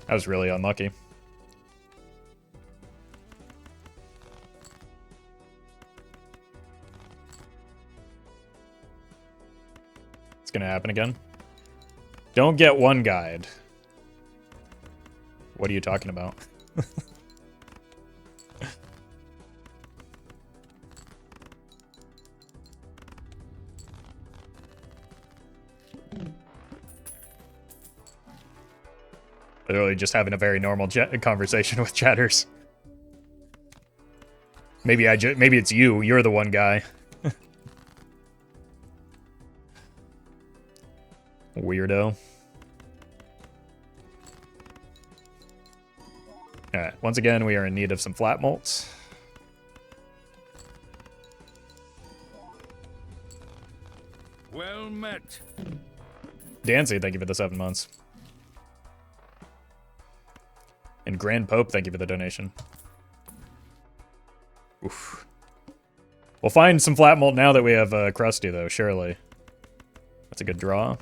I was really unlucky. It's gonna happen again. Don't get one guide. What are you talking about? Literally just having a very normal conversation with chatters. Maybe maybe it's you. You're the one guy. Weirdo. Alright, once again, we are in need of some flat malts. Well met. Dancy, thank you for the 7 months. And Grand Pope, thank you for the donation. Oof. We'll find some flat malt now that we have Krusty, though, surely. That's a good draw.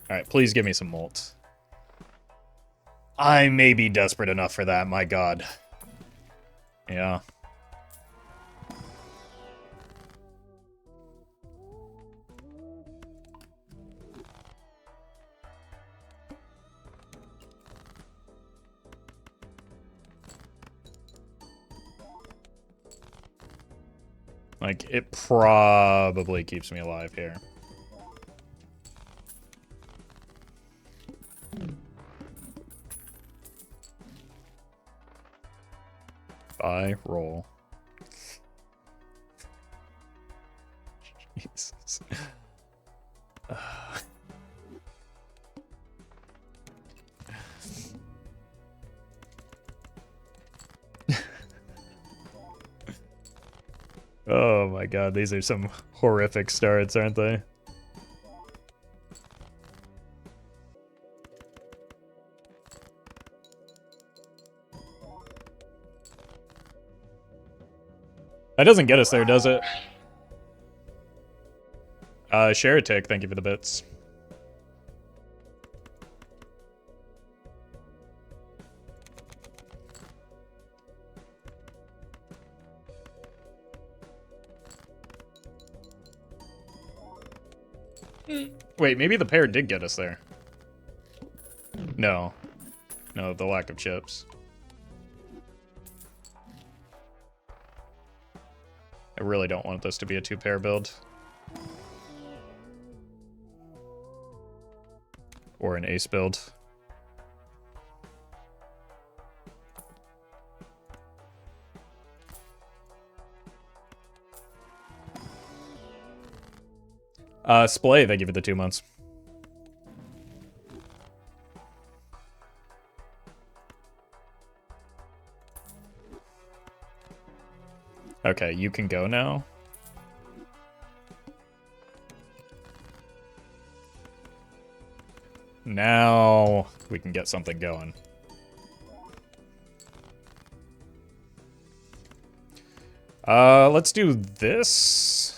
Alright, please give me some malt. I may be desperate enough for that, my god. Yeah. Like, it probably keeps me alive here. Roll. Jesus. Oh my god, these are some horrific starts, aren't they? That doesn't get us there, does it? Sheratic, thank you for the bits. Wait, maybe the pair did get us there. No. No, the lack of chips. I really don't want this to be a two-pair build. Or an ace build. Splay, thank you for the 2 months. Okay, you can go now. Now we can get something going. Let's do this.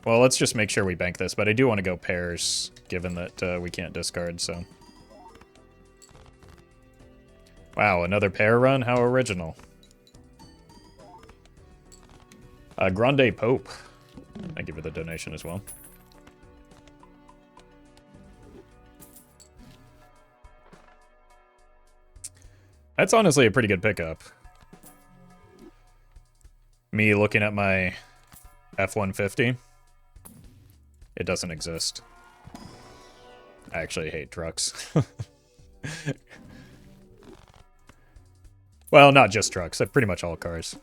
Well, let's just make sure we bank this, but I do want to go pairs, given that we can't discard, so. Wow, another pair run? How original. Grande Pope. Thank you for the donation as well. That's honestly a pretty good pickup. Me looking at my F-150. It doesn't exist. I actually hate trucks. Well, not just trucks. Pretty much all cars.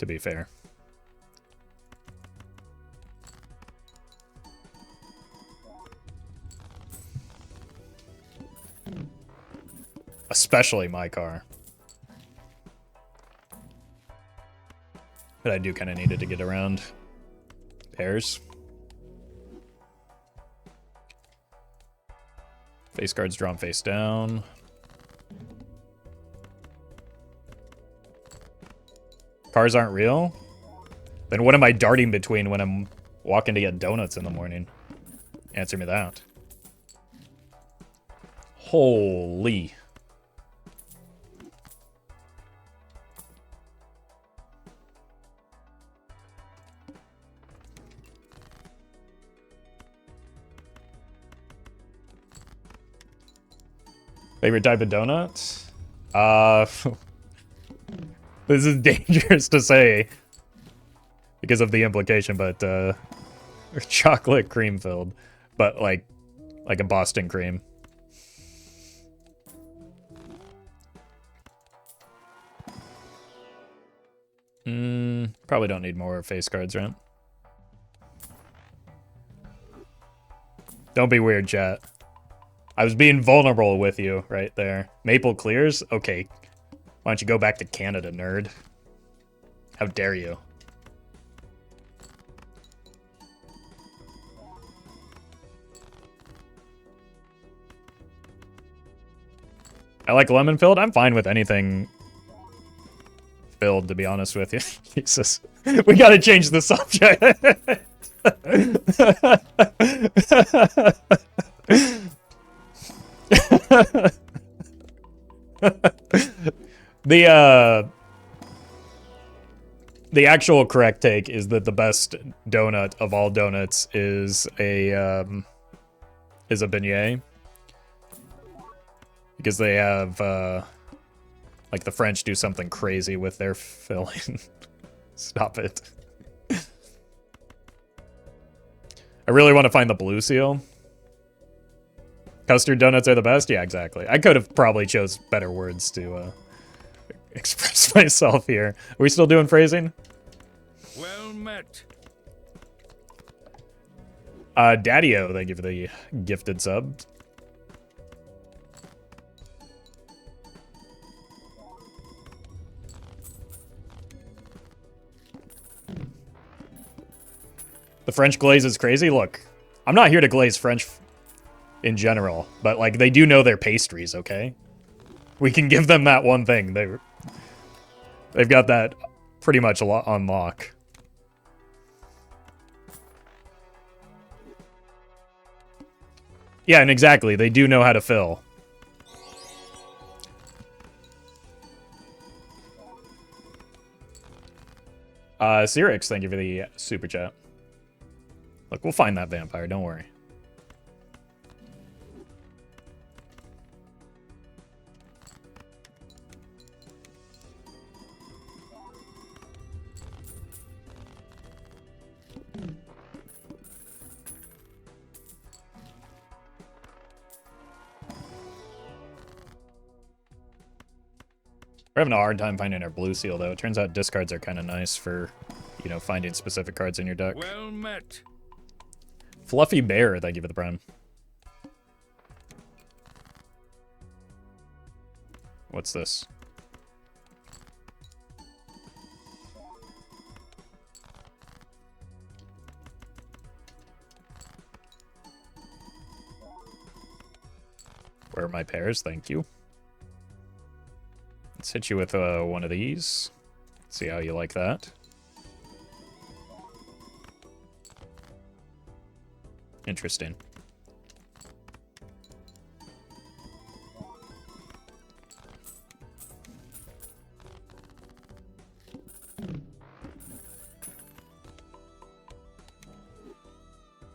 to be fair. Especially my car. But I do kind of need it to get around. Pairs. Face cards drawn face down. Cars aren't real? Then what am I darting between when I'm walking to get donuts in the morning? Answer me that. Holy. Favorite type of donut? This is dangerous to say because of the implication, but chocolate cream filled, but like a Boston cream. Probably don't need more face cards, right? Don't be weird, chat. I was being vulnerable with you right there. Maple clears? Okay. Why don't you go back to Canada, nerd? How dare you? I like lemon filled. I'm fine with anything filled, to be honest with you. Jesus. We gotta change the subject. The actual correct take is that the best donut of all donuts is a beignet, because they have like the French do something crazy with their filling. Stop it. I really want to find the blue seal. Custard donuts are the best? Yeah, exactly. I could have probably chose better words to express myself here. Are we still doing phrasing? Well met. Daddy-O, thank you for the gifted sub. The French glaze is crazy? Look, I'm not here to glaze French in general, but like they do know their pastries, okay? We can give them that one thing. They've got that pretty much on lock. Yeah, and exactly, they do know how to fill. Cyrix, thank you for the super chat. Look, we'll find that vampire, don't worry. We're having a hard time finding our blue seal, though. It turns out discards are kind of nice for, you know, finding specific cards in your deck. Well met. Fluffy Bear, thank you for the prime. What's this? Where are my pairs? Thank you. Let's hit you with one of these. See how you like that. Interesting.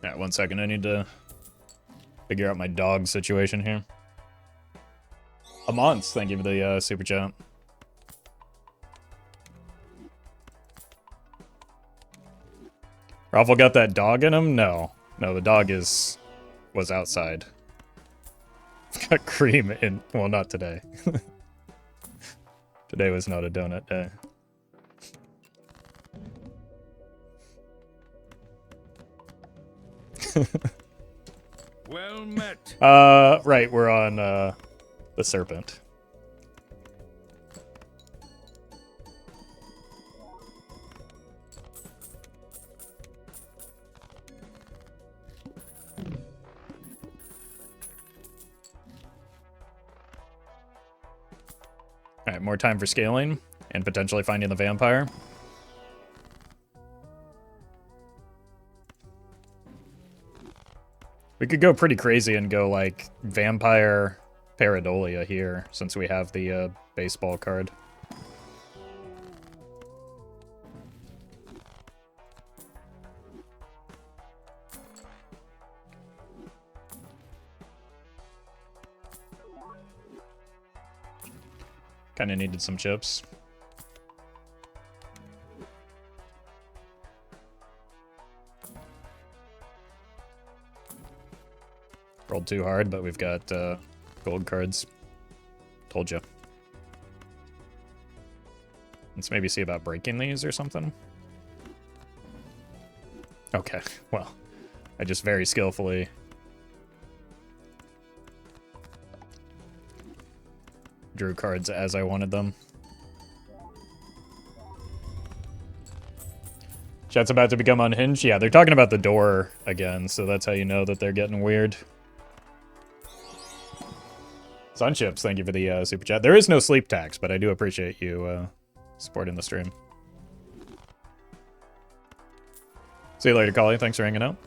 Alright, 1 second. I need to figure out my dog situation here. Amance, thank you for the super chat. Roffle got that dog in him? No. No, the dog was outside. Got cream in, well, not today. Today was not a donut day. Well met. Right, we're on, the serpent. Alright, more time for scaling, and potentially finding the vampire. We could go pretty crazy and go, like, vampire pareidolia here, since we have the, baseball card. Kinda needed some chips. Rolled too hard, but we've got gold cards. Told you. Let's maybe see about breaking these or something. Okay, well, I just very skillfully drew cards as I wanted them. Chat's about to become unhinged. Yeah, they're talking about the door again, so that's how you know that they're getting weird. Sunchips, thank you for the super chat. There is no sleep tax, but I do appreciate you supporting the stream. See you later, Collie. Thanks for hanging out.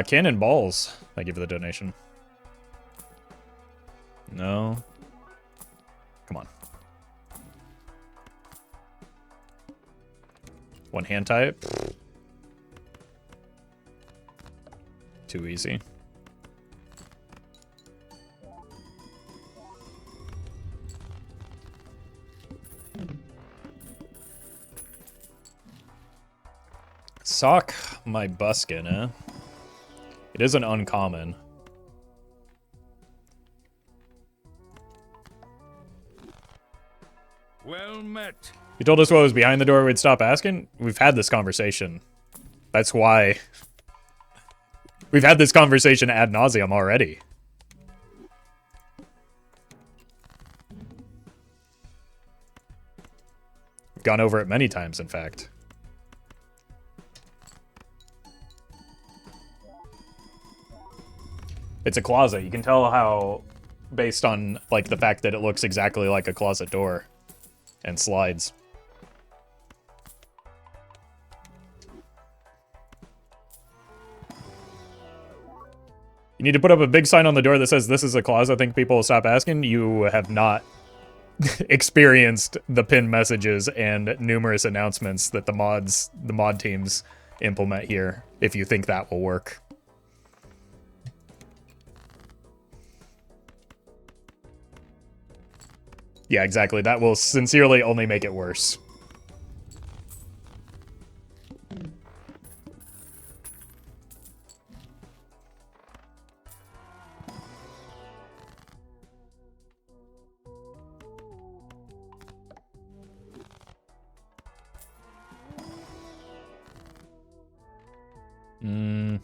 Cannonballs. Thank you for the donation. No. Come on. One hand type. Too easy. Sock my buskin, eh? It is an uncommon. Well met. You told us what was behind the door, we'd stop asking? We've had this conversation. That's why. We've had this conversation ad nauseum already. We've gone over it many times, in fact. It's a closet. You can tell how, based on, like, the fact that it looks exactly like a closet door. And slides. You need to put up a big sign on the door that says, "This is a closet." I think people will stop asking. You have not experienced the pinned messages and numerous announcements that the mod teams implement here, if you think that will work. Yeah, exactly. That will sincerely only make it worse. I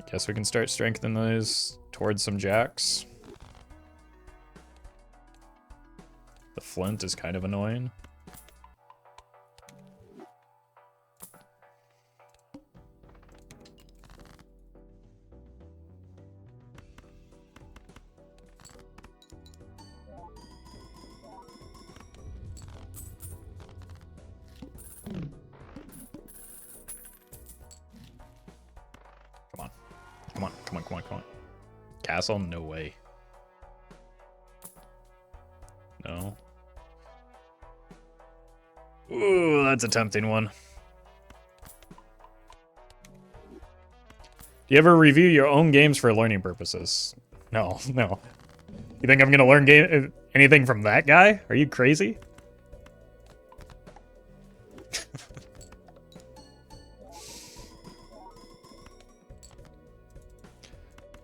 guess we can start strengthening those towards some jacks. The flint is kind of annoying. Come on. Castle? No way. No. Ooh, that's a tempting one. Do you ever review your own games for learning purposes? No. You think I'm gonna learn anything from that guy? Are you crazy?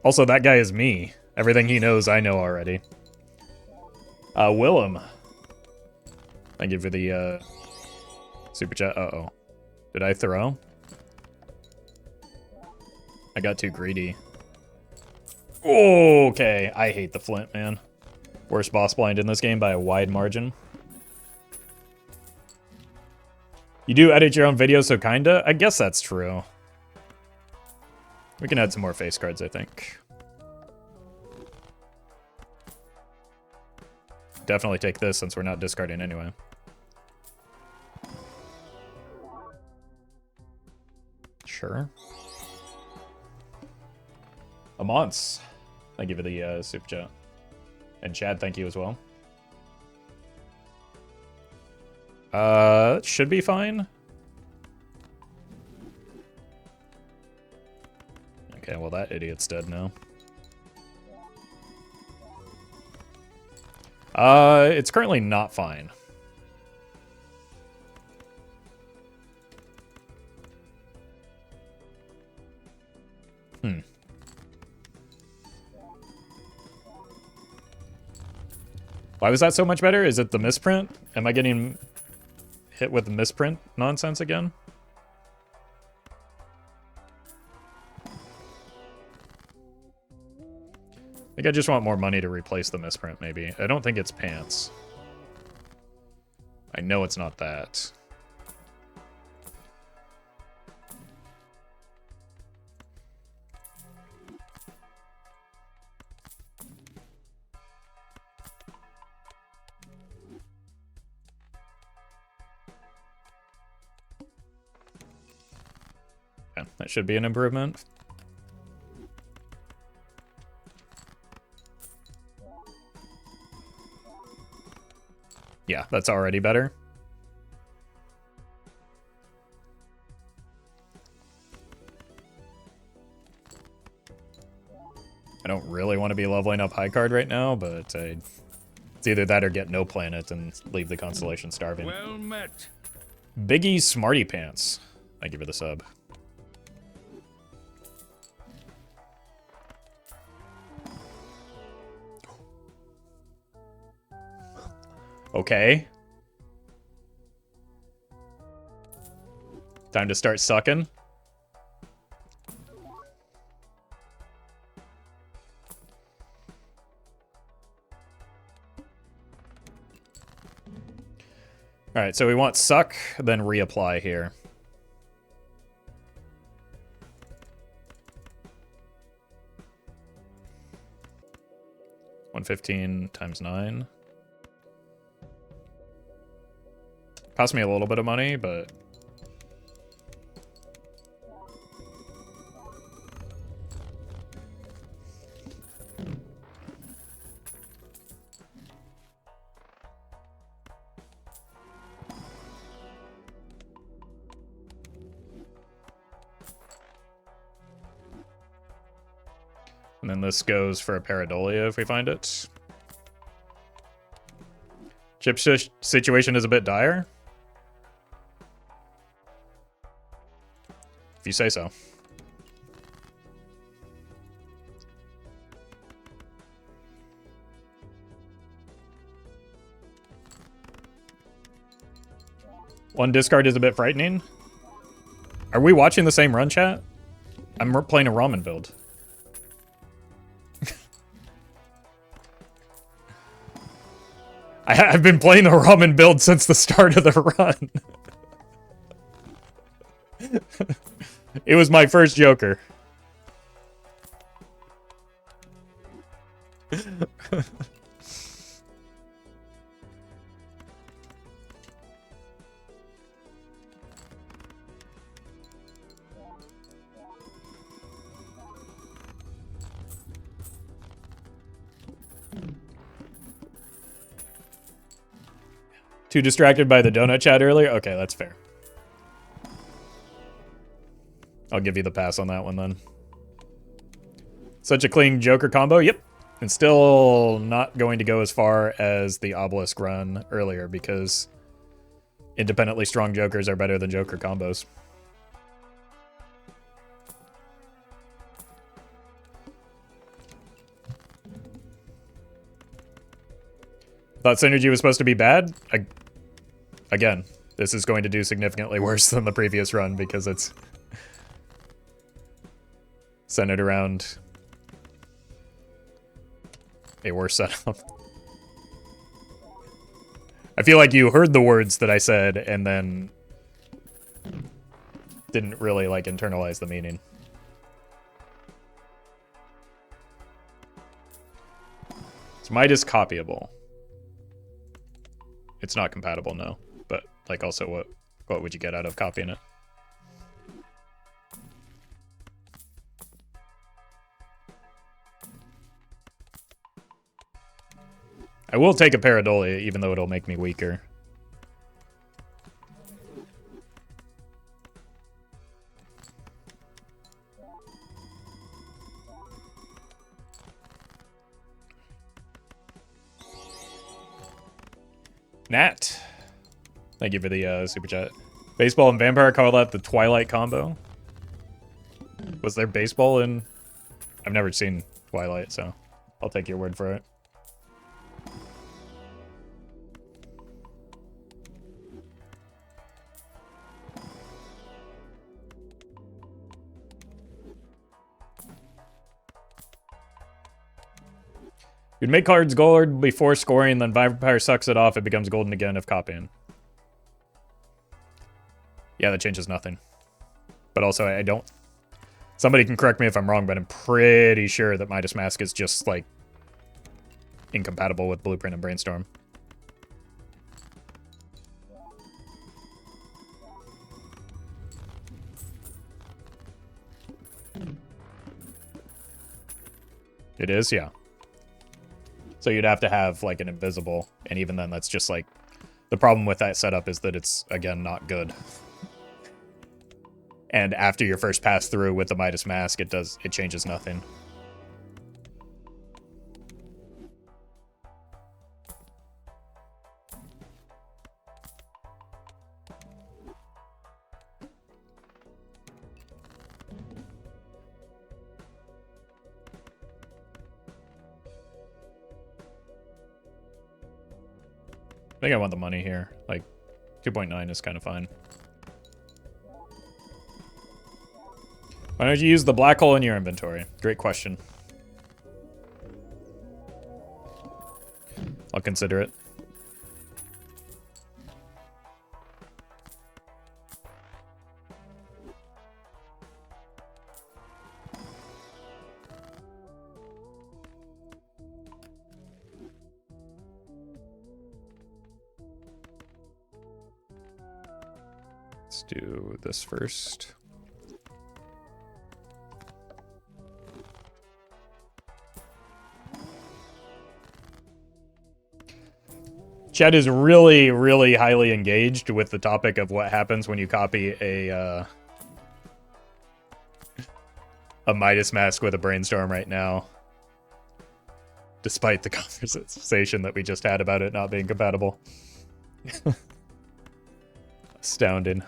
Also, that guy is me. Everything he knows, I know already. Willem. Thank you for the Super chat. Uh-oh. Did I throw? I got too greedy. Okay. I hate the flint, man. Worst boss blind in this game by a wide margin. You do edit your own videos, so kinda? I guess that's true. We can add some more face cards, I think. Definitely take this since we're not discarding anyway. Sure. Amance. Thank you for the super chat. And Chad, thank you as well. Should be fine. Okay, well that idiot's dead now. It's currently not fine. Why was that so much better? Is it the misprint? Am I getting hit with the misprint nonsense again? I think I just want more money to replace the misprint, maybe. I don't think it's pants. I know it's not that. Yeah, that should be an improvement. Yeah, that's already better. I don't really want to be leveling up high card right now, but it's either that or get no planet and leave the constellation starving. Well met. Biggie Smarty Pants. Thank you for the sub. Okay. Time to start sucking. Alright, so we want suck, then reapply here. $115 times 9. Cost me a little bit of money, but... And then this goes for a Pareidolia if we find it. Chip's situation is a bit dire. If you say so. One discard is a bit frightening. Are we watching the same run, chat? I'm playing a ramen build. I've been playing the ramen build since the start of the run. It was my first Joker. Too distracted by the donut chat earlier? Okay, that's fair. I'll give you the pass on that one then. Such a clean Joker combo? Yep. And still not going to go as far as the Obelisk run earlier because independently strong Jokers are better than Joker combos. Thought Synergy was supposed to be bad? Again, This is going to do significantly worse than the previous run because it's centered around a worse setup. I feel like you heard the words that I said and then didn't really, like, internalize the meaning. Is Midas copyable? It's not compatible, no. But, like, also, what would you get out of copying it? I will take a Pareidolia, even though it'll make me weaker. Nat, thank you for the super chat. Baseball and vampire call that the Twilight combo. Was there baseball in? I've never seen Twilight, so I'll take your word for it. You'd make cards gold before scoring, then Vampire sucks it off, it becomes golden again if copying. Yeah, that changes nothing. But also, I don't... Somebody can correct me if I'm wrong, but I'm pretty sure that Midas Mask is just, like, incompatible with Blueprint and Brainstorm. It is, yeah. So you'd have to have, like, an invisible, and even then that's just, like... The problem with that setup is that it's, again, not good. And after your first pass through with the Midas Mask, it changes nothing. I think I want the money here. Like, 2.9 is kind of fine. Why don't you use the black hole in your inventory? Great question. I'll consider it. Let's do this first. Chat is really, really highly engaged with the topic of what happens when you copy a Midas Mask with a Brainstorm right now. Despite the conversation that we just had about it not being compatible. Astounding.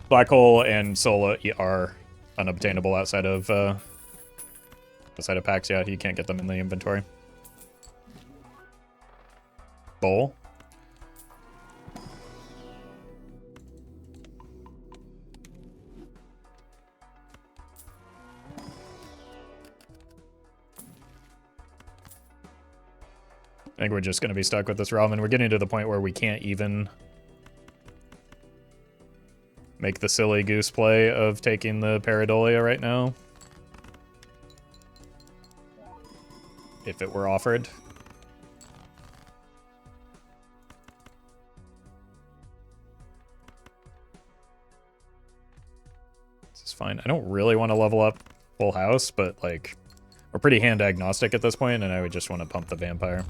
Black Hole and Sola are unobtainable outside of packs. Yeah, you can't get them in the inventory. Bowl. I think we're just going to be stuck with this realm, and we're getting to the point where we can't even make the silly goose play of taking the Pareidolia right now. If it were offered. This is fine. I don't really want to level up full house, but like we're pretty hand agnostic at this point, and I would just want to pump the vampire.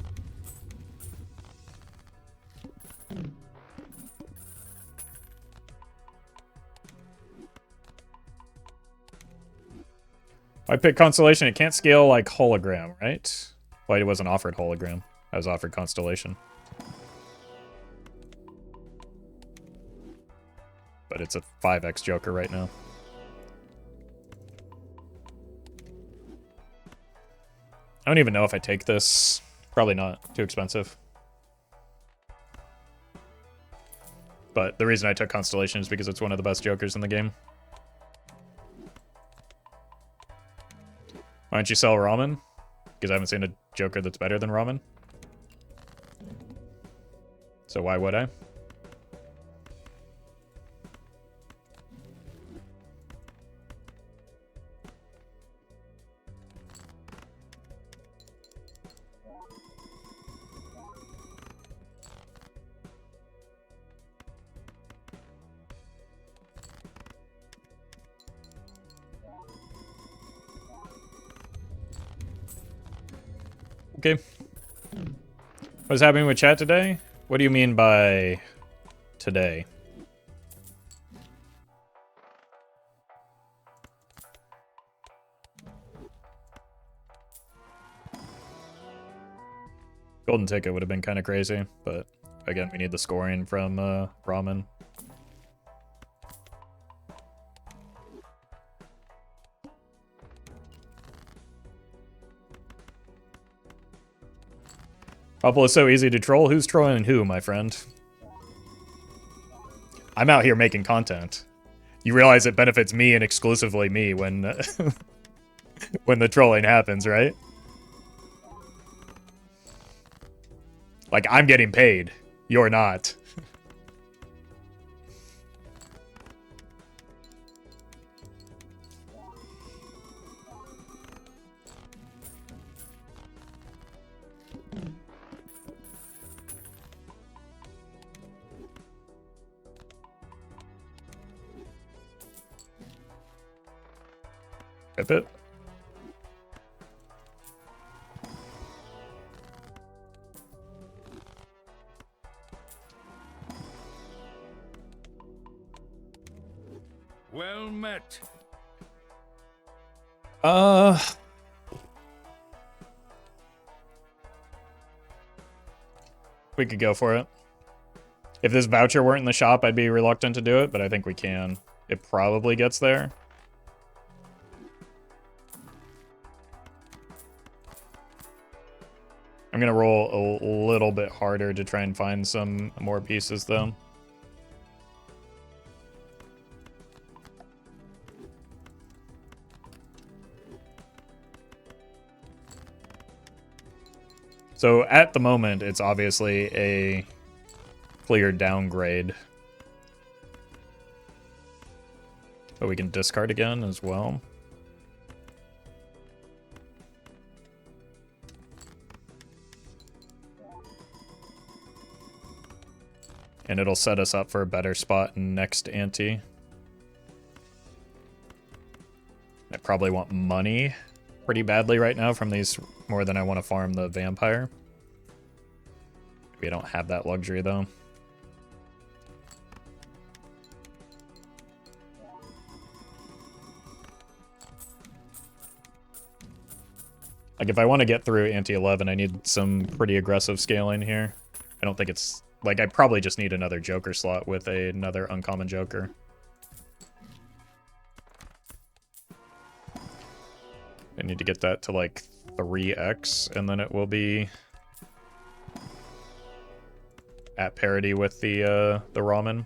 I picked Constellation. It can't scale like Hologram, right? Well, it wasn't offered Hologram. I was offered Constellation. but it's a 5x Joker right now. I don't even know if I take this. Probably not. Too expensive. But the reason I took Constellation is because it's one of the best Jokers in the game. Why don't you sell Ramen? Because I haven't seen a Joker that's better than Ramen. So why would I? Okay. What's happening with chat today? What do you mean by today? Golden ticket would have been kind of crazy, but again, we need the scoring from Ramen. Roffle is so easy to troll. Who's trolling who, my friend? I'm out here making content. You realize it benefits me and exclusively me when when the trolling happens, right? Like, I'm getting paid. You're not. Rip it. Well met. We could go for it. If this voucher weren't in the shop, I'd be reluctant to do it, but I think we can. It probably gets there. I'm gonna roll a little bit harder to try and find some more pieces, though. So at the moment, it's obviously a clear downgrade. But we can discard again as well. And it'll set us up for a better spot in next ante. I probably want money pretty badly right now from these, more than I want to farm the vampire. We don't have that luxury though. Like, if I want to get through ante 11, I need some pretty aggressive scaling here. I don't think it's... Like, I probably just need another Joker slot with another uncommon Joker. I need to get that to, like, 3x, and then it will be at parity with the ramen.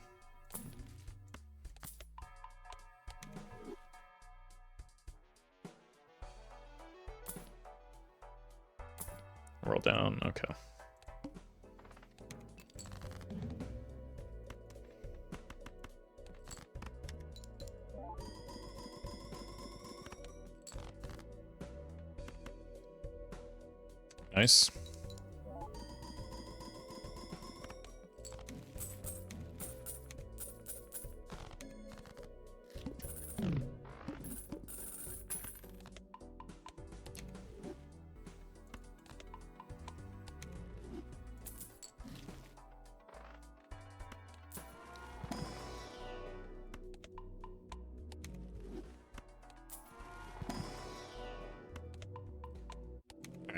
Roll down, okay. Nice.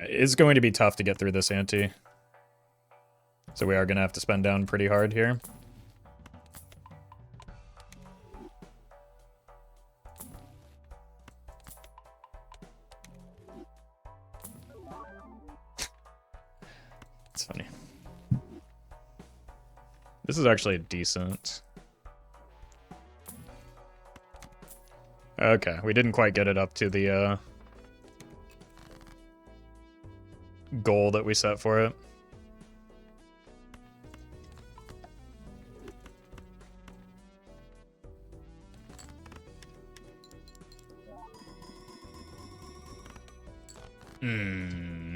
It's going to be tough to get through this ante. So we are going to have to spend down pretty hard here. It's funny. This is actually decent. Okay, we didn't quite get it up to the goal that we set for it.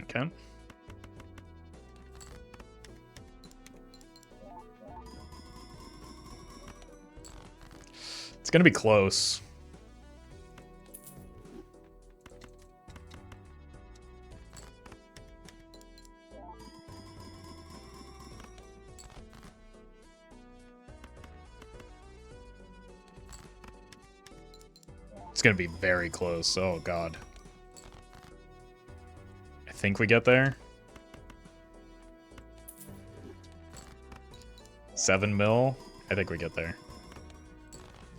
Okay. It's gonna be close. It's gonna be very close. Oh god. I think we get there. 7 mil. I think we get there.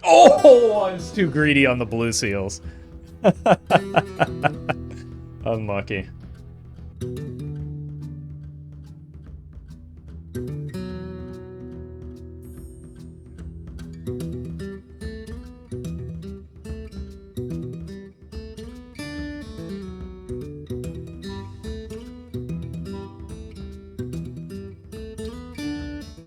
Oh, I was too greedy on the blue seals. Unlucky.